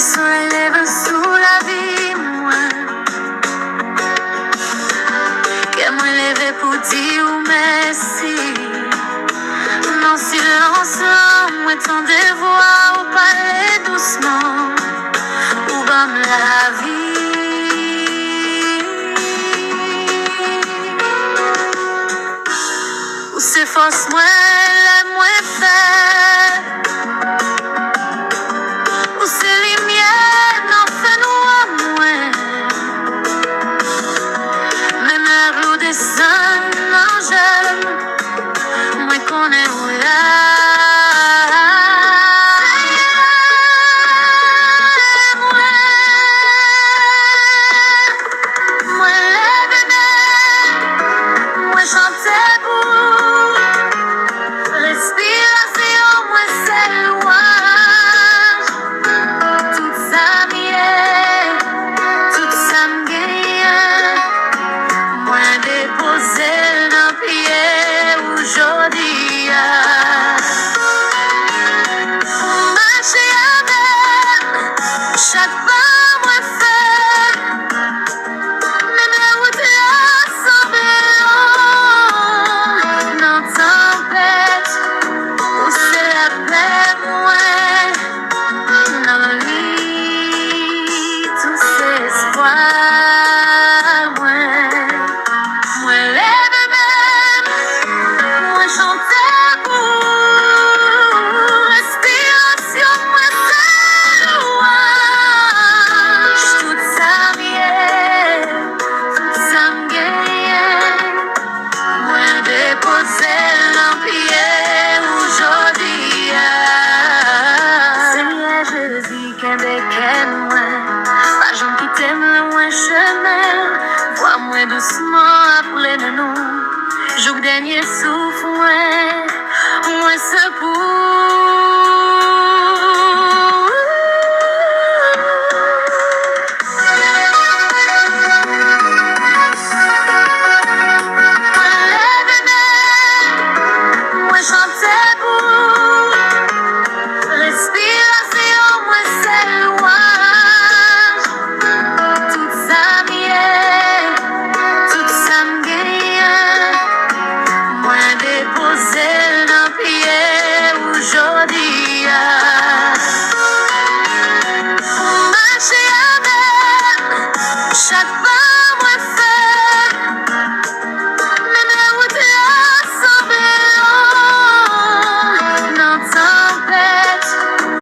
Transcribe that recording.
Son lèvres sous la vie, moi. Que moi levé pour dire merci. Non silence, moi tant de voix ou parler doucement. Ou bam la vie. Ou c'est force moi, la moins fait. Ou c'est lumière, non fait nous à moi. Même la roue des sun, non j'aime. Moi qu'on est où là. Chaque pas moi fait, même la route là semble non tempête, où c'est la paix moi, non lit tout ces espoirs moi lève même, moi chanter pour respiration moi c'est loin. Vois-moi doucement après nous, jour dernier souffle, moi ce pour